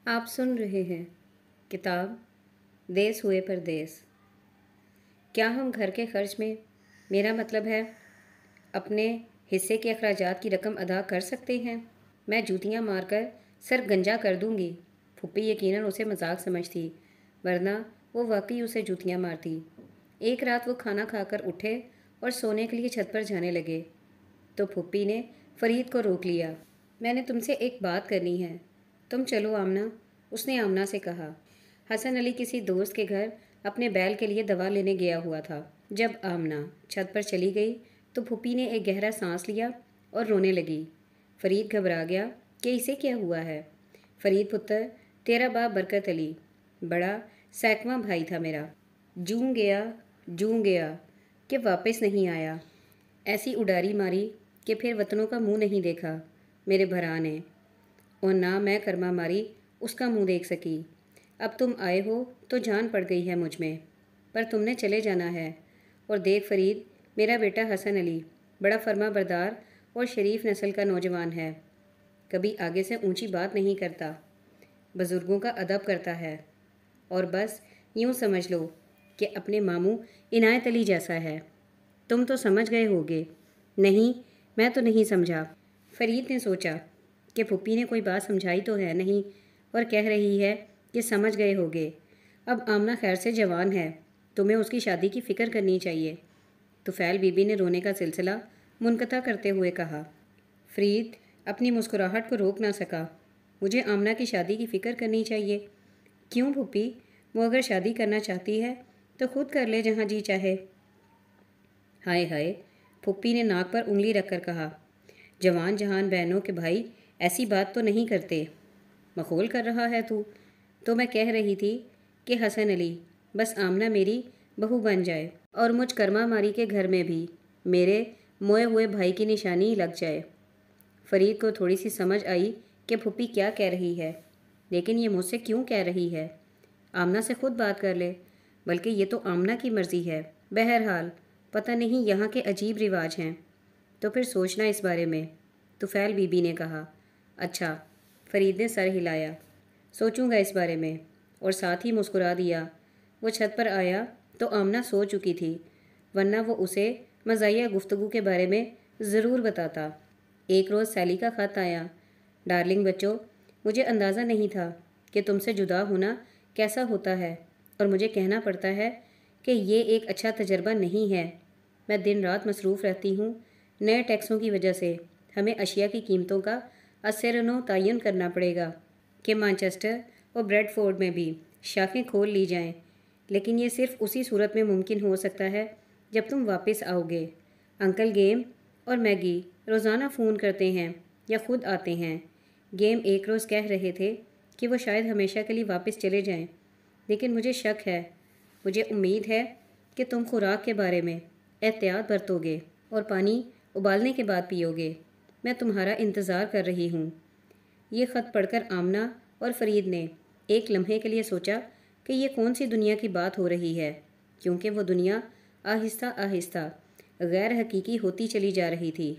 آپ سن رہے ہیں کتاب دیس ہوئے پردیس۔ کیا ہم گھر کے خرچ میں، میرا مطلب ہے اپنے حصے کے اخراجات کی رقم ادا کر سکتے ہیں؟ میں جوتیاں مار کر سر گنجا کر دوں گی۔ پھپھی یقیناً اسے مذاق سمجھتی، ورنہ وہ واقعی اسے جوتیاں مارتی۔ ایک رات وہ کھانا کھا کر اٹھے اور سونے کے لیے چھت پر جانے لگے تو پھپھی نے فرید کو روک لیا۔ میں نے تم سے ایک بات کرنی ہے، تم چلو آمنہ، اس نے آمنہ سے کہا۔ حسن علی کسی دوست کے گھر اپنے بیل کے لیے دوا لینے گیا ہوا تھا۔ جب آمنہ چھت پر چلی گئی تو پھپھی نے ایک گہرا سانس لیا اور رونے لگی۔ فرید گھبرا گیا کہ اسے کیا ہوا ہے۔ فرید پتر، تیرا باپ برکت علی بڑا سینکواں بھائی تھا میرا، جوں گیا کہ واپس نہیں آیا۔ ایسی اڈاری ماری کہ پھر وطنوں کا منہ نہیں دیکھا میرے بھرا نے، اور نہ میں کرما ماری اس کا منہ دیکھ سکی۔ اب تم آئے ہو تو جان پڑ گئی ہے مجھ میں، پر تم نے چلے جانا ہے۔ اور دیکھ فرید، میرا بیٹا حسن علی بڑا فرما بردار اور شریف نسل کا نوجوان ہے، کبھی آگے سے اونچی بات نہیں کرتا، بزرگوں کا ادب کرتا ہے، اور بس یوں سمجھ لو کہ اپنے ماموں عنایت علی جیسا ہے۔ تم تو سمجھ گئے ہوگے۔ نہیں، میں تو نہیں سمجھا۔ فرید نے سوچا کہ پھپھی نے کوئی بات سمجھائی تو ہے نہیں، اور کہہ رہی ہے کہ سمجھ گئے ہوگے۔ اب آمنہ خیر سے جوان ہے، تمہیں اس کی شادی کی فکر کرنی چاہیے۔ طفیل بی بی نے رونے کا سلسلہ منقطع کرتے ہوئے کہا۔ فرید اپنی مسکراہٹ کو روک نہ سکا۔ مجھے آمنہ کی شادی کی فکر کرنی چاہیے؟ کیوں پھپھی؟ وہ اگر شادی کرنا چاہتی ہے تو خود کر لے جہاں جی چاہے۔ ہائے ہائے، پھپھی نے ناک پر انگلی رکھ کر کہا، جوان جہان بہنوں کے بھائی ایسی بات تو نہیں کرتے۔ مخول کر رہا ہے تو میں کہہ رہی تھی کہ حسن علی بس آمنہ میری بہو بن جائے، اور مجھ کرما ماری کے گھر میں بھی میرے موئے ہوئے بھائی کی نشانی لگ جائے۔ فرید کو تھوڑی سی سمجھ آئی کہ پھپھی کیا کہہ رہی ہے، لیکن یہ مجھ سے کیوں کہہ رہی ہے؟ آمنہ سے خود بات کر لے، بلکہ یہ تو آمنہ کی مرضی ہے۔ بہرحال پتہ نہیں یہاں کے عجیب رواج ہیں، تو پھر سوچنا اس بارے میں، طفیل بی بی نے کہا۔ اچھا، فرید نے سر ہلایا، سوچوں گا اس بارے میں، اور ساتھ ہی مسکرا دیا۔ وہ چھت پر آیا تو آمنہ سو چکی تھی، ورنہ وہ اسے مزاحیہ گفتگو کے بارے میں ضرور بتاتا۔ ایک روز سیلی کا خط آیا۔ ڈارلنگ بچوں، مجھے اندازہ نہیں تھا کہ تم سے جدا ہونا کیسا ہوتا ہے، اور مجھے کہنا پڑتا ہے کہ یہ ایک اچھا تجربہ نہیں ہے۔ میں دن رات مصروف رہتی ہوں۔ نئے ٹیکسوں کی وجہ سے ہمیں اشیاء کی قیمتوں کا ازسرنو تعین کرنا پڑے گا کہ مانچسٹر اور بریڈ فورڈ میں بھی شاخیں کھول لی جائیں، لیکن یہ صرف اسی صورت میں ممکن ہو سکتا ہے جب تم واپس آؤ گے۔ انکل گیم اور میگی روزانہ فون کرتے ہیں یا خود آتے ہیں۔ گیم ایک روز کہہ رہے تھے کہ وہ شاید ہمیشہ کے لیے واپس چلے جائیں، لیکن مجھے شک ہے۔ مجھے امید ہے کہ تم خوراک کے بارے میں احتیاط برتو گے اور پانی ابالنے کے بعد پیو گے۔ میں تمہارا انتظار کر رہی ہوں۔ یہ خط پڑھ کر آمنہ اور فرید نے ایک لمحے کے لیے سوچا کہ یہ کون سی دنیا کی بات ہو رہی ہے، کیونکہ وہ دنیا آہستہ آہستہ غیر حقیقی ہوتی چلی جا رہی تھی،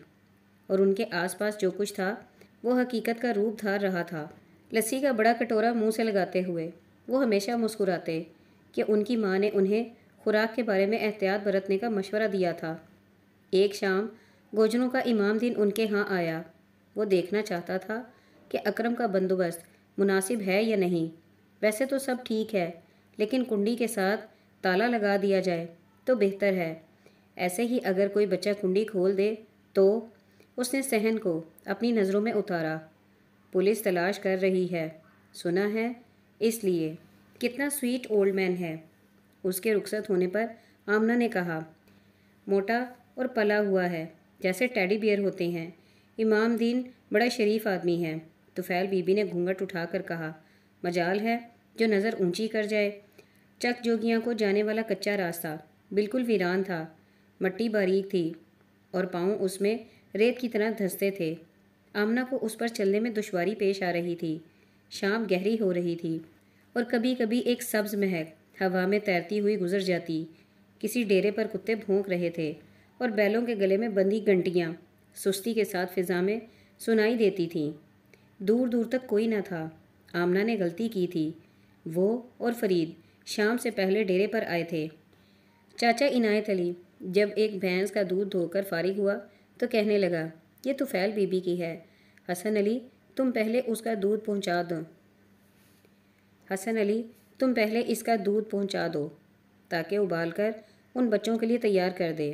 اور ان کے آس پاس جو کچھ تھا وہ حقیقت کا روپ دھار رہا تھا۔ لسی کا بڑا کٹورا منہ سے لگاتے ہوئے وہ ہمیشہ مسکراتے کہ ان کی ماں نے انہیں خوراک کے بارے میں احتیاط برتنے کا مشورہ دیا تھا۔ ایک شام گوجروں کا امام دن ان کے ہاں آیا۔ وہ دیکھنا چاہتا تھا کہ اکرم کا بندوبست مناسب ہے یا نہیں۔ ویسے تو سب ٹھیک ہے، لیکن کنڈی کے ساتھ تالا لگا دیا جائے تو بہتر ہے۔ ایسے ہی اگر کوئی بچہ کنڈی کھول دے تو… اس نے صحن کو اپنی نظروں میں اتارا۔ پولیس تلاش کر رہی ہے، سنا ہے، اس لیے۔ کتنا سویٹ اولڈ مین ہے۔ اس کے رخصت ہونے پر آمنہ نے کہا، موٹا اور پلا ہوا ہے جیسے ٹیڈی بیئر ہوتے ہیں۔ امام دین بڑا شریف آدمی ہے۔ طفیل بی بی نے گھونگھٹ اٹھا کر کہا، مجال ہے جو نظر اونچی کر جائے۔ چک جوگیاں کو جانے والا کچا راستہ بالکل ویران تھا، مٹی باریک تھی اور پاؤں اس میں ریت کی طرح دھنستے تھے۔ آمنہ کو اس پر چلنے میں دشواری پیش آ رہی تھی۔ شام گہری ہو رہی تھی اور کبھی کبھی ایک سبز مہک ہوا میں تیرتی ہوئی گزر جاتی۔ کسی ڈیرے پر کتے بھونک رہے تھے اور بیلوں کے گلے میں بندھی گھنٹیاں سستی کے ساتھ فضا میں سنائی دیتی تھیں۔ دور دور تک کوئی نہ تھا۔ آمنہ نے غلطی کی تھی۔ وہ اور فرید شام سے پہلے ڈیرے پر آئے تھے۔ چاچا عنایت علی جب ایک بھینس کا دودھ دھو کر فارغ ہوا تو کہنے لگا، یہ طفیل بی بی کی ہے، حسن علی تم پہلے اس کا دودھ پہنچا دو تاکہ ابال کر ان بچوں کے لیے تیار کر دے۔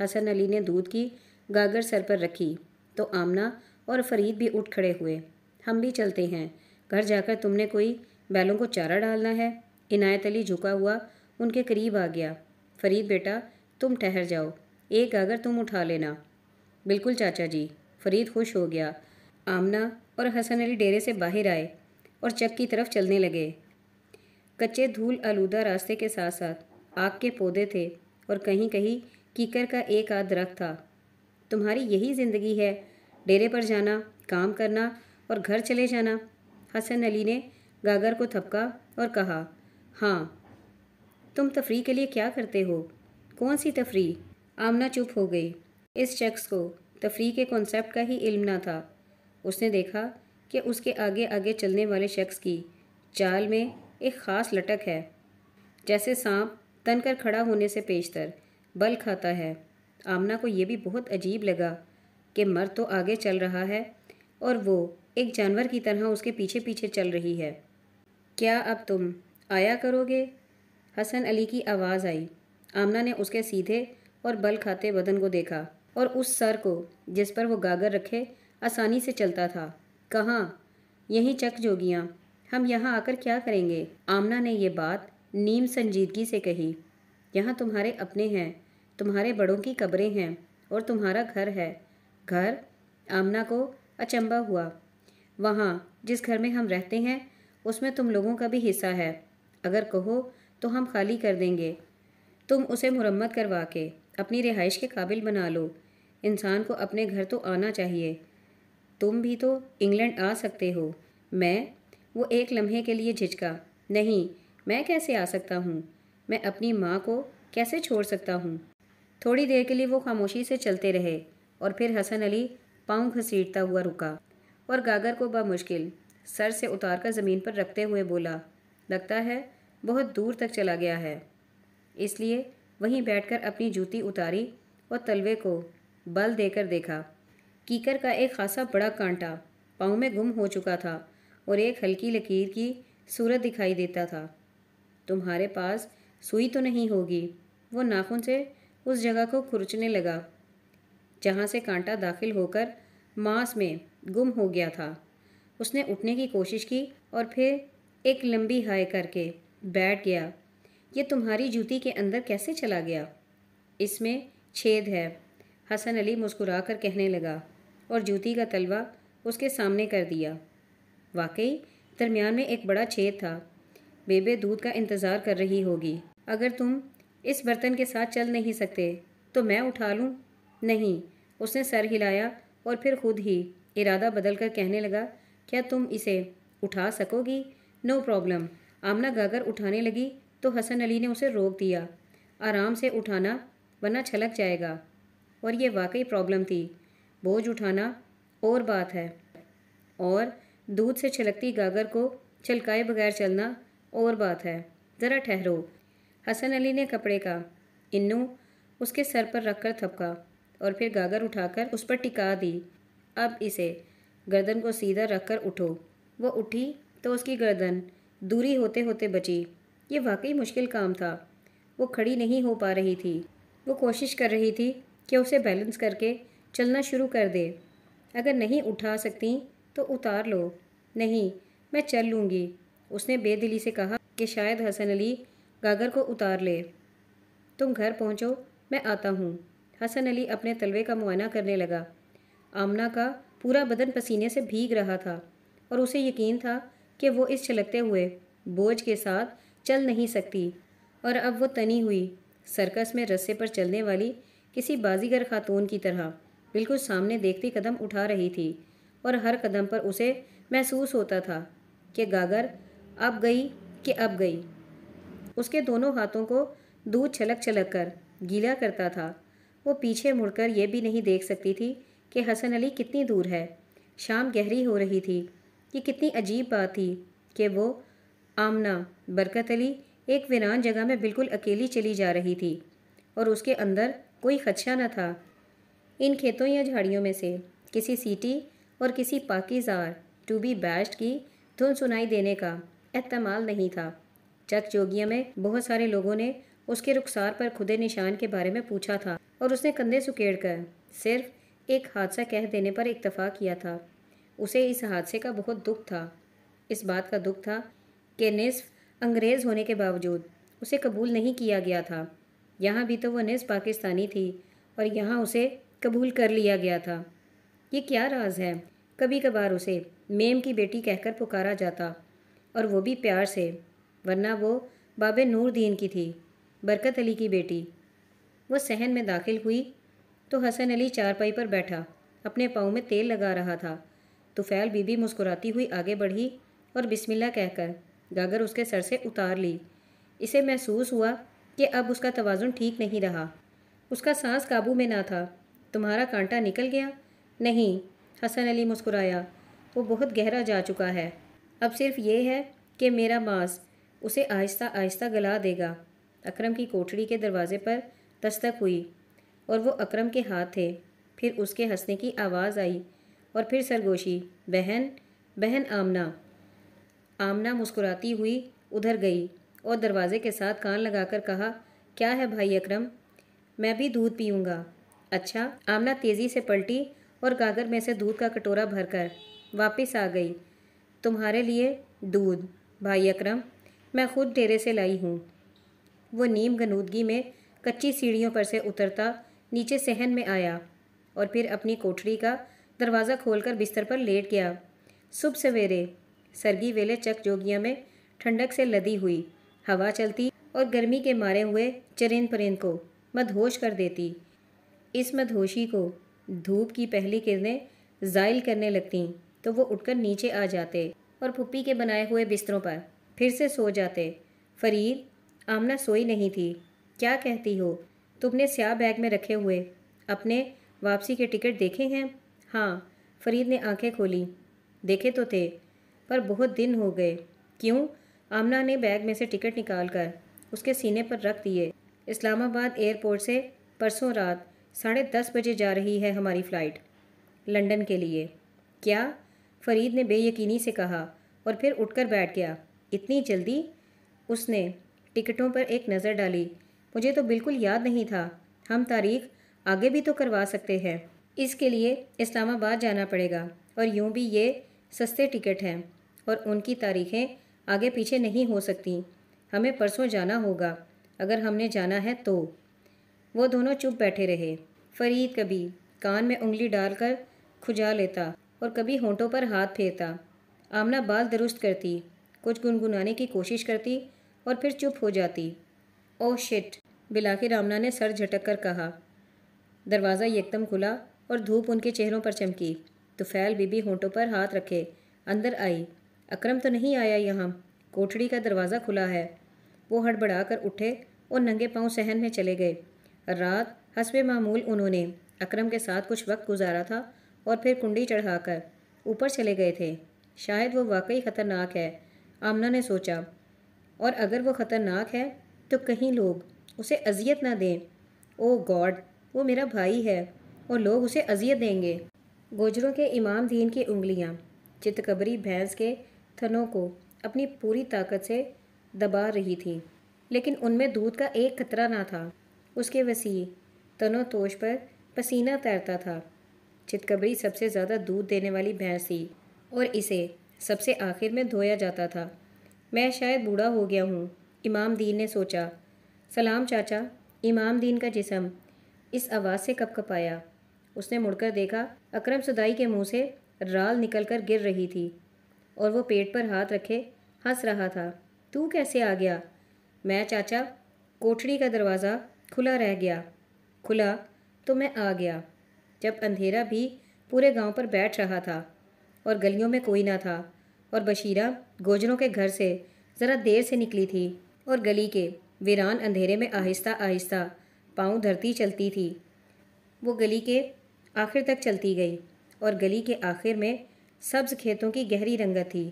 حسن علی نے دودھ کی گاگر سر پر رکھی تو آمنہ اور فرید بھی اٹھ کھڑے ہوئے۔ ہم بھی چلتے ہیں، گھر جا کر تم نے کوئی بیلوں کو چارہ ڈالنا ہے۔ عنایت علی جھکا ہوا ان کے قریب آ گیا۔ فرید بیٹا تم ٹھہر جاؤ، ایک گاگر تم اٹھا لینا۔ بالکل چاچا جی۔ فرید خوش ہو گیا۔ آمنہ اور حسن علی ڈیرے سے باہر آئے اور چک کی طرف چلنے لگے۔ کچے دھول آلودہ راستے کے ساتھ ساتھ آگ کے پودے تھے اور کہیں کہیں کیکر کا ایک آدھ درخت تھا۔ تمہاری یہی زندگی ہے، ڈیرے پر جانا، کام کرنا اور گھر چلے جانا؟ حسن علی نے گاگر کو تھپکا اور کہا، ہاں۔ تم تفریح کے لیے کیا کرتے ہو؟ کون سی تفریح؟ آمنہ چپ ہو گئی۔ اس شخص کو تفریح کے کنسیپٹ کا ہی علم نہ تھا۔ اس نے دیکھا کہ اس کے آگے آگے چلنے والے شخص کی چال میں ایک خاص لٹک ہے، جیسے سانپ تن کر کھڑا ہونے سے پیشتر بل کھاتا ہے۔ آمنہ کو یہ بھی بہت عجیب لگا کہ مرد تو آگے چل رہا ہے اور وہ ایک جانور کی طرح اس کے پیچھے پیچھے چل رہی ہے۔ کیا اب تم آیا کرو گے؟ حسن علی کی آواز آئی۔ آمنہ نے اس کے سیدھے اور بل کھاتے بدن کو دیکھا اور اس سر کو جس پر وہ گاگر رکھے آسانی سے چلتا تھا۔ کہاں؟ یہیں چک جوگیاں۔ ہم یہاں آ کر کیا کریں گے؟ آمنہ نے یہ بات نیم سنجیدگی سے کہی۔ یہاں تمہارے اپنے ہیں، تمہارے بڑوں کی قبریں ہیں اور تمہارا گھر ہے۔ گھر؟ آمنہ کو اچنبھا ہوا۔ وہاں جس گھر میں ہم رہتے ہیں اس میں تم لوگوں کا بھی حصہ ہے۔ اگر کہو تو ہم خالی کر دیں گے۔ تم اسے مرمت کروا کے اپنی رہائش کے قابل بنا لو۔ انسان کو اپنے گھر تو آنا چاہیے۔ تم بھی تو انگلینڈ آ سکتے ہو۔ وہ ایک لمحے کے لیے جھجکا۔ نہیں، میں کیسے آ سکتا ہوں؟ میں اپنی ماں کو کیسے چھوڑ سکتا ہوں؟ تھوڑی دیر کے لیے وہ خاموشی سے چلتے رہے اور پھر حسن علی پاؤں گھسیٹتا ہوا رکا اور گاگر کو بمشکل سر سے اتار کر زمین پر رکھتے ہوئے بولا، لگتا ہے بہت دور تک چلا گیا ہے۔ اس لیے وہیں بیٹھ کر اپنی جوتی اتاری اور تلوے کو بل دے کر دیکھا۔ کیکر کا ایک خاصا بڑا کانٹا پاؤں میں گم ہو چکا تھا اور ایک ہلکی لکیر کی صورت دکھائی دیتا تھا۔ تمہارے پاس سوئی تو نہیں ہوگی؟ وہ ناخن سے اس جگہ کو کھرچنے لگا جہاں سے کانٹا داخل ہو کر ماس میں گم ہو گیا تھا۔ اس نے اٹھنے کی کوشش کی اور پھر ایک لمبی ہائے کر کے بیٹھ گیا۔ یہ تمہاری جوتی کے اندر کیسے چلا گیا؟ اس میں چھید ہے، حسن علی مسکرا کر کہنے لگا اور جوتی کا تلوا اس کے سامنے کر دیا۔ واقعی درمیان میں ایک بڑا چھید تھا۔ بیبے دودھ کا انتظار کر رہی ہوگی۔ اگر تم اس برتن کے ساتھ چل نہیں سکتے تو میں اٹھا لوں؟ نہیں۔ اس نے سر ہلایا اور پھر خود ہی ارادہ بدل کر کہنے لگا، کیا تم اسے اٹھا سکو گی؟ No problem. آمنہ گاگر اٹھانے لگی تو حسن علی نے اسے روک دیا۔ آرام سے اٹھانا ورنہ چھلک جائے گا۔ اور یہ واقعی پرابلم تھی۔ بوجھ اٹھانا اور بات ہے، اور دودھ سے چھلکتی گاگر کو چھلکائے بغیر چلنا اور بات ہے۔ ذرا ٹھہرو۔ حسن علی نے کپڑے کا انو اس کے سر پر رکھ کر تھپکا اور پھر گاگر اٹھا کر اس پر ٹکا دی۔ اب اسے گردن کو سیدھا رکھ کر اٹھو۔ وہ اٹھی تو اس کی گردن دوری ہوتے ہوتے بچی۔ یہ واقعی مشکل کام تھا۔ وہ کھڑی نہیں ہو پا رہی تھی۔ وہ کوشش کر رہی تھی کہ اسے بیلنس کر کے چلنا شروع کر دے۔ اگر نہیں اٹھا سکتی تو اتار لو۔ نہیں، میں چل لوں گی۔ اس نے بے دلی سے کہا کہ شاید حسن علی گاگر کو اتار لے۔ تم گھر پہنچو، میں آتا ہوں۔ حسن علی اپنے تلوے کا معائنہ کرنے لگا۔ آمنہ کا پورا بدن پسینے سے بھیگ رہا تھا اور اسے یقین تھا کہ وہ اس چھلکتے ہوئے بوجھ کے ساتھ چل نہیں سکتی، اور اب وہ تنی ہوئی سرکس میں رسے پر چلنے والی کسی بازیگر خاتون کی طرح بالکل سامنے دیکھتی قدم اٹھا رہی تھی، اور ہر قدم پر اسے محسوس ہوتا تھا کہ گاگر اب گئی کہ اب گئی۔ اس کے دونوں ہاتھوں کو دودھ چھلک چھلک کر گیلا کرتا تھا۔ وہ پیچھے مڑ کر یہ بھی نہیں دیکھ سکتی تھی کہ حسن علی کتنی دور ہے۔ شام گہری ہو رہی تھی۔ یہ کتنی عجیب بات تھی کہ وہ آمنہ برکت علی ایک ویران جگہ میں بالکل اکیلی چلی جا رہی تھی اور اس کے اندر کوئی خدشہ نہ تھا۔ ان کھیتوں یا جھاڑیوں میں سے کسی سیٹی اور کسی پاکیزار ٹو بی بیسٹ کی دھن سنائی دینے کا احتمال نہیں تھا۔ چک جوگیاں میں بہت سارے لوگوں نے اس کے رخسار پر کھدے نشان کے بارے میں پوچھا تھا اور اس نے کندھے سکیڑ کر صرف ایک حادثہ کہہ دینے پر اکتفا کیا تھا۔ اسے اس حادثے کا بہت دکھ تھا۔ اس بات کا دکھ تھا کہ نصف انگریز ہونے کے باوجود اسے قبول نہیں کیا گیا تھا۔ یہاں بھی تو وہ نصف پاکستانی تھی اور یہاں اسے قبول کر لیا گیا تھا۔ یہ کیا راز ہے؟ کبھی کبھار اسے میم کی بیٹی کہہ کر پکارا جاتا اور وہ بھی پیار سے، ورنہ وہ باب نور دین کی تھی، برکت علی کی بیٹی۔ وہ صحن میں داخل ہوئی تو حسن علی چارپائی پر بیٹھا اپنے پاؤں میں تیل لگا رہا تھا۔ طفیل بی بی مسکراتی ہوئی آگے بڑھی اور بسم اللہ کہہ کر گاگر اس کے سر سے اتار لی۔ اسے محسوس ہوا کہ اب اس کا توازن ٹھیک نہیں رہا۔ اس کا سانس قابو میں نہ تھا۔ تمہارا کانٹا نکل گیا؟ نہیں، حسن علی مسکرایا۔ وہ بہت گہرا جا چکا ہے، اب صرف یہ ہے کہ میرا ماس اسے آہستہ آہستہ گلا دے گا۔ اکرم کی کوٹھڑی کے دروازے پر دستک ہوئی اور وہ اکرم کے ہاتھ تھے۔ پھر اس کے ہنسنے کی آواز آئی اور پھر سرگوشی، بہن، بہن آمنہ۔ آمنہ مسکراتی ہوئی ادھر گئی اور دروازے کے ساتھ کان لگا کر کہا، کیا ہے بھائی اکرم؟ میں بھی دودھ پیوں گا۔ اچھا۔ آمنہ تیزی سے پلٹی اور گاگر میں سے دودھ کا کٹورا بھر کر واپس آ گئی۔ تمہارے لیے دودھ بھائی اکرم، میں خود ڈیرے سے لائی ہوں۔ وہ نیم غنودگی میں کچی سیڑھیوں پر سے اترتا نیچے صحن میں آیا اور پھر اپنی کوٹھڑی کا دروازہ کھول کر بستر پر لیٹ گیا۔ صبح سویرے سرگی ویلے چک جوگیاں میں ٹھنڈک سے لدی ہوئی ہوا چلتی اور گرمی کے مارے ہوئے چرند پرند کو مدہوش کر دیتی۔ اس مدہوشی کو دھوپ کی پہلی کرنیں زائل کرنے لگتیں تو وہ اٹھ کر نیچے آ جاتے اور پھپھی کے بنائے ہوئے بستروں پر پھر سے سو جاتے۔ فرید، آمنہ سوئی نہیں تھی۔ کیا کہتی ہو؟ تم نے سیاہ بیگ میں رکھے ہوئے اپنے واپسی کے ٹکٹ دیکھے ہیں؟ ہاں، فرید نے آنکھیں کھولی۔ دیکھے تو تھے، پر بہت دن ہو گئے۔ کیوں؟ آمنہ نے بیگ میں سے ٹکٹ نکال کر اس کے سینے پر رکھ دیے۔ اسلام آباد ایئرپورٹ سے پرسوں رات 10:30 بجے جا رہی ہے ہماری فلائٹ، لندن کے لیے۔ کیا؟ فرید نے بے یقینی سے کہا اور پھر اٹھ کر بیٹھ گیا۔ اتنی جلدی؟ اس نے ٹکٹوں پر ایک نظر ڈالی۔ مجھے تو بالکل یاد نہیں تھا۔ ہم تاریخ آگے بھی تو کروا سکتے ہیں۔ اس کے لیے اسلام آباد جانا پڑے گا اور یوں بھی یہ سستے ٹکٹ ہیں اور ان کی تاریخیں آگے پیچھے نہیں ہو سکتی۔ ہمیں پرسوں جانا ہوگا اگر ہم نے جانا ہے تو۔ وہ دونوں چپ بیٹھے رہے۔ فرید کبھی کان میں انگلی ڈال کر کھجا لیتا اور کبھی ہونٹوں پر ہاتھ پھیرتا۔ آمنہ بال درست کرتی، کچھ گنگنانے کی کوشش کرتی اور پھر چپ ہو جاتی۔ اوہ شٹ! بالآخر آمنہ نے سر جھٹک کر کہا۔ دروازہ یکدم کھلا اور دھوپ ان کے چہروں پر چمکی۔ طفیل بی بی ہونٹوں پر ہاتھ رکھے اندر آئی۔ اکرم تو نہیں آیا یہاں؟ کوٹھڑی کا دروازہ کھلا ہے۔ وہ ہڑبڑا کر اٹھے اور ننگے پاؤں صحن میں چلے گئے۔ رات حسب معمول انہوں نے اکرم کے ساتھ کچھ وقت گزارا تھا اور پھر کنڈی چڑھا کر اوپر چلے گئے تھے۔ شاید وہ واقعی خطرناک ہے، آمنہ نے سوچا، اور اگر وہ خطرناک ہے تو کہیں لوگ اسے اذیت نہ دیں۔ او گاڈ، وہ میرا بھائی ہے اور لوگ اسے اذیت دیں گے۔ گوجروں کے امام دین کی انگلیاں چتکبری بھینس کے تھنوں کو اپنی پوری طاقت سے دبا رہی تھیں، لیکن ان میں دودھ کا ایک قطرہ نہ تھا۔ اس کے وسیع تنو توش پر پسینہ تیرتا تھا۔ چتکبری سب سے زیادہ دودھ دینے والی بھینس تھی اور اسے سب سے آخر میں دھویا جاتا تھا۔ میں شاید بوڑھا ہو گیا ہوں، امام دین نے سوچا۔ سلام چاچا۔ امام دین کا جسم اس آواز سے کپ کپایا۔ اس نے مڑ کر دیکھا، اکرم صدائی کے منہ سے رال نکل کر گر رہی تھی اور وہ پیٹ پر ہاتھ رکھے ہنس رہا تھا۔ تو کیسے آ گیا؟ میں چاچا، کوٹھڑی کا دروازہ کھلا رہ گیا۔ کھلا تو میں آ گیا جب اندھیرا بھی پورے گاؤں پر بیٹھ رہا تھا اور گلیوں میں کوئی نہ تھا، اور بشیرہ گوجروں کے گھر سے ذرا دیر سے نکلی تھی اور گلی کے ویران اندھیرے میں آہستہ آہستہ پاؤں دھرتی چلتی تھی۔ وہ گلی کے آخر تک چلتی گئی اور گلی کے آخر میں سبز کھیتوں کی گہری رنگت تھی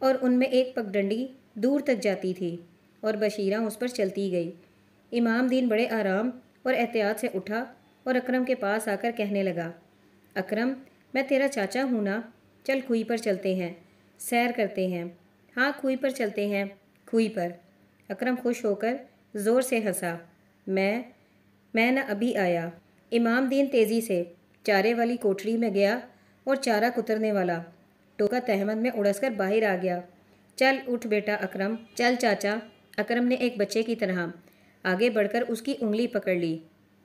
اور ان میں ایک پگڈنڈی دور تک جاتی تھی اور بشیرہ اس پر چلتی گئی۔ امام دین بڑے آرام اور احتیاط سے اٹھا اور اکرم کے پاس آ کر کہنے لگا، اکرم، میں تیرا چاچا ہوں نا، چل کھوئی پر چلتے ہیں، سیر کرتے ہیں۔ ہاں کھوئی پر چلتے ہیں، کھوئی پر۔ اکرم خوش ہو کر زور سے ہنسا۔ میں نہ ابھی آیا۔ امام دین تیزی سے چارے والی کوٹھڑی میں گیا اور چارہ کترنے والا ٹوکا تہمت میں اڑس کر باہر آ گیا۔ چل اٹھ بیٹا اکرم، چل چاچا۔ اکرم نے ایک بچے کی طرح آگے بڑھ کر اس کی انگلی پکڑ لی۔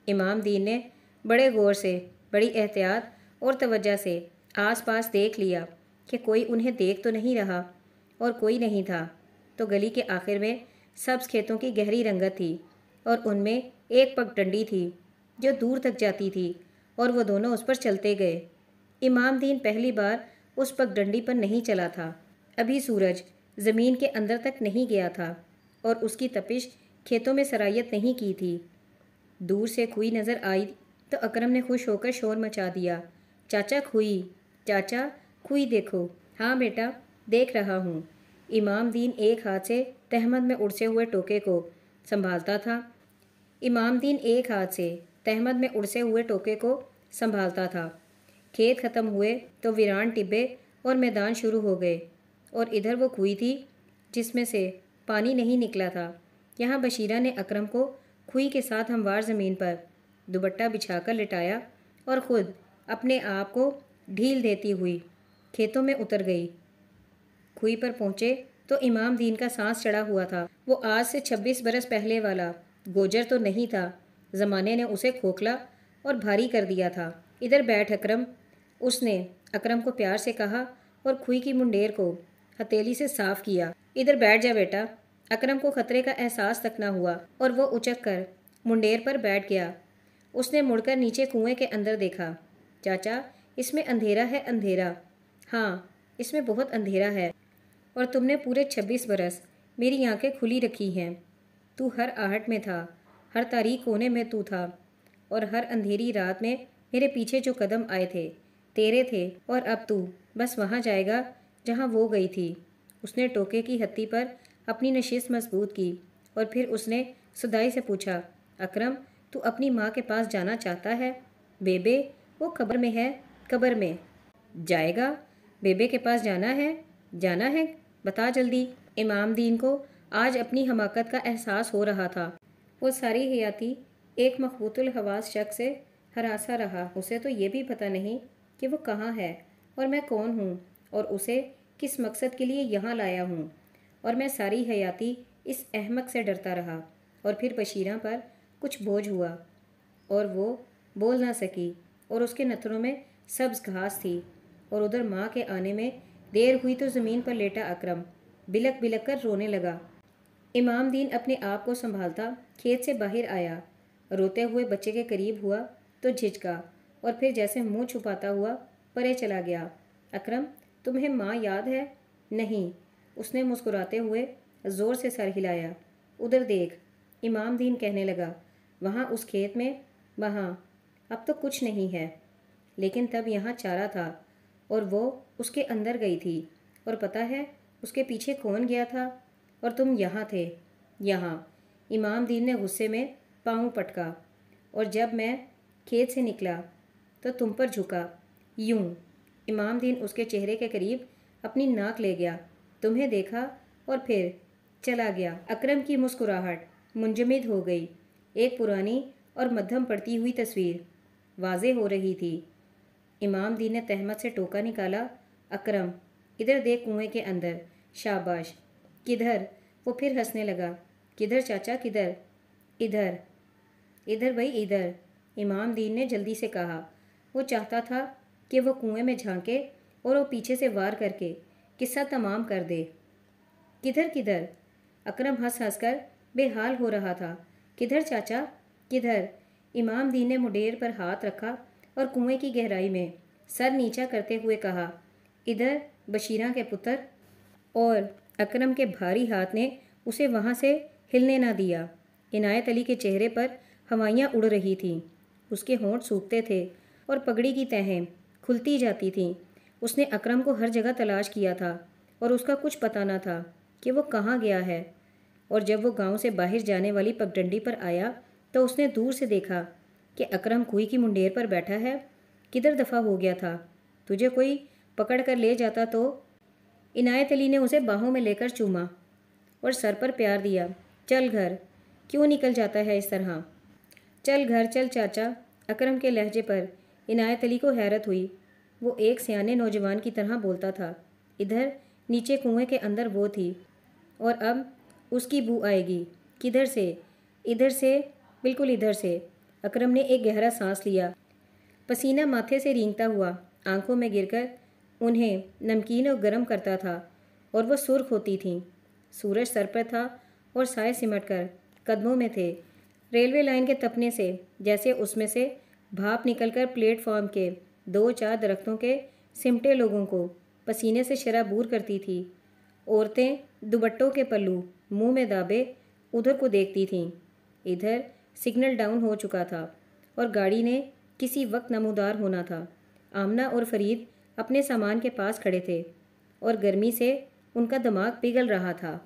امام دین نے بڑے غور سے، بڑی احتیاط اور توجہ سے آس پاس دیکھ لیا کہ کوئی انہیں دیکھ تو نہیں رہا، اور کوئی نہیں تھا تو گلی کے آخر میں سبز کھیتوں کی گہری رنگت تھی اور ان میں ایک پگڈنڈی تھی جو دور تک جاتی تھی، اور وہ دونوں اس پر چلتے گئے۔ امام دین پہلی بار اس پگڈنڈی پر نہیں چلا تھا۔ ابھی سورج زمین کے اندر تک نہیں گیا تھا اور اس کی تپش کھیتوں میں سرایت نہیں کی تھی۔ دور سے کھوئی نظر آئی تو اکرم نے خوش ہو کر شور مچا دیا، چاچا کھوئی، چاچا کھوئی دیکھو۔ ہاں بیٹا دیکھ رہا ہوں۔ امام دین ایک ہاتھ سے تہمت میں اڑتے ہوئے ٹوکے کو سنبھالتا تھا۔ کھیت ختم ہوئے تو ویران ٹبے اور میدان شروع ہو گئے، اور ادھر وہ کھوئی تھی جس میں سے پانی نہیں نکلا تھا۔ یہاں بشیرہ نے اکرم کو کھوئی کے ساتھ ہموار زمین پر دوپٹہ بچھا کر لٹایا اور خود اپنے آپ کو ڈھیل دیتی ہوئی کھیتوں میں اتر گئی۔ کھوئی پر پہنچے تو امام دین کا سانس چڑھا ہوا تھا۔ وہ آج سے 26 برس پہلے والا گوجر تو نہیں تھا، زمانے نے اسے کھوکھلا اور بھاری کر دیا تھا۔ ادھر بیٹھ اکرم، اس نے اکرم کو پیار سے کہا اور کھوئی کی منڈیر کو ہتھیلی سے صاف کیا۔ ادھر بیٹھ جا بیٹا۔ اکرم کو خطرے کا احساس تک نہ ہوا اور وہ اچک کر منڈیر پر بیٹھ گیا۔ اس نے مڑ کر نیچے کنویں کے اندر دیکھا۔ چاچا اس میں اندھیرا ہے، اندھیرا۔ ہاں اس میں بہت اندھیرا ہے، اور تم نے پورے 26 برس میری آنکھیں کھلی رکھی ہیں۔ تو ہر آہٹ میں تھا، ہر تاریک کونے میں تو تھا، اور ہر اندھیری رات میں میرے پیچھے جو قدم آئے تھے تیرے تھے، اور اب تو بس وہاں جائے گا جہاں وہ گئی تھی۔ اس نے ٹوکے کی ہتھی پر اپنی نشست مضبوط کی اور پھر اس نے صدائی سے پوچھا، اکرم تو اپنی ماں کے پاس جانا چاہتا ہے؟ بیبے وہ قبر میں ہے، قبر میں جائے گا۔ بیبے کے پاس جانا ہے، بتا جلدی۔ امام دین کو آج اپنی حماقت کا احساس ہو رہا تھا۔ وہ ساری حیاتی ایک مخبوط الحواس شخص سے ہراسا رہا۔ اسے تو یہ بھی پتہ نہیں کہ وہ کہاں ہے اور میں کون ہوں اور اسے کس مقصد کے لیے یہاں لایا ہوں، اور میں ساری حیاتی اس احمق سے ڈرتا رہا۔ اور پھر بشیرہ پر کچھ بوجھ ہوا اور وہ بول نہ سکی، اور اس کے نتھنوں میں سبز گھاس تھی، اور ادھر ماں کے آنے میں دیر ہوئی تو زمین پر لیٹا اکرم بلک بلک کر رونے لگا۔ امام دین اپنے آپ کو سنبھالتا کھیت سے باہر آیا، روتے ہوئے بچے کے قریب ہوا تو جھجکا، اور پھر جیسے منہ چھپاتا ہوا پرے چلا گیا۔ اکرم تمہیں ماں یاد ہے؟ نہیں۔ اس نے مسکراتے ہوئے زور سے سر ہلایا۔ ادھر دیکھ، امام دین کہنے لگا، وہاں اس کھیت میں، وہاں اب تو کچھ نہیں ہے، لیکن تب یہاں چارہ تھا، اور وہ اس کے اندر گئی تھی، اور پتہ ہے اس کے پیچھے کون گیا تھا؟ اور تم یہاں تھے، یہاں۔ امام دین نے غصے میں پاؤں پٹکا، اور جب میں کھیت سے نکلا تو تم پر جھکا، یوں۔ امام دین اس کے چہرے کے قریب اپنی ناک لے گیا، تمہیں دیکھا اور پھر چلا گیا۔ اکرم کی مسکراہٹ منجمد ہو گئی۔ ایک پرانی اور مدھم پڑتی ہوئی تصویر واضح ہو رہی تھی۔ امام دین نے تہمت سے ٹوکا نکالا، اکرم ادھر دیکھ کنویں کے اندر، شاباش۔ کدھر؟ وہ پھر ہنسنے لگا، کدھر چاچا کدھر؟ ادھر، ادھر بھائی ادھر، امام دین نے جلدی سے کہا۔ وہ چاہتا تھا کہ وہ کنویں میں جھانکے اور وہ پیچھے سے وار کر کے قصہ تمام کر دے۔ کدھر کدھر؟ اکرم ہنس ہنس کر بے حال ہو رہا تھا۔ کدھر چاچا کدھر؟ امام دین نے منڈیر پر ہاتھ رکھا اور کنویں کی گہرائی میں سر نیچا کرتے ہوئے کہا، ادھر بشیرہ کے پتر۔ اور اکرم کے بھاری ہاتھ نے اسے وہاں سے ہلنے نہ دیا۔ عنایت علی کے چہرے پر ہوائیاں اڑ رہی تھیں، اس کے ہونٹ سوکھتے تھے اور پگڑی کی تہیں کھلتی جاتی تھیں۔ اس نے اکرم کو ہر جگہ تلاش کیا تھا، اور اس کا کچھ پتہ نہ تھا کہ وہ کہاں گیا ہے۔ اور جب وہ گاؤں سے باہر جانے والی پگڈنڈی پر آیا تو اس نے دور سے دیکھا کہ اکرم کوئی کی منڈیر پر بیٹھا ہے۔ کدھر دفع ہو گیا تھا؟ تجھے کوئی پکڑ کر لے جاتا تو؟ عنایت علی نے اسے باہوں میں لے کر چوما اور سر پر پیار دیا۔ چل گھر، کیوں نکل جاتا ہے اس طرح؟ چل گھر چل چاچا۔ اکرم کے لہجے پر عنایت علی کو حیرت ہوئی۔ وہ ایک سیانے نوجوان کی طرح بولتا تھا۔ ادھر نیچے کنویں کے اندر وہ تھی اور اب اس کی بو آئے گی۔ کدھر سے؟ ادھر سے، بالکل ادھر سے۔ اکرم نے ایک گہرا سانس لیا۔ پسینہ ماتھے سے رینگتا ہوا آنکھوں میں گر کر انہیں نمکین اور گرم کرتا تھا اور وہ سرخ ہوتی تھیں۔ سورج سر پر تھا اور سائے سمٹ کر قدموں میں تھے۔ ریلوے لائن کے تپنے سے جیسے اس میں سے بھاپ نکل کر پلیٹ فارم کے 2-4 درختوں کے سمٹے لوگوں کو پسینے سے شرابور کرتی تھی۔ عورتیں دوپٹوں کے پلو منہ میں دابے ادھر کو دیکھتی تھیں۔ ادھر سگنل ڈاؤن ہو چکا تھا اور گاڑی نے کسی وقت نمودار ہونا تھا۔ آمنہ اور فرید اپنے سامان کے پاس کھڑے تھے اور گرمی سے ان کا دماغ پگھل رہا تھا۔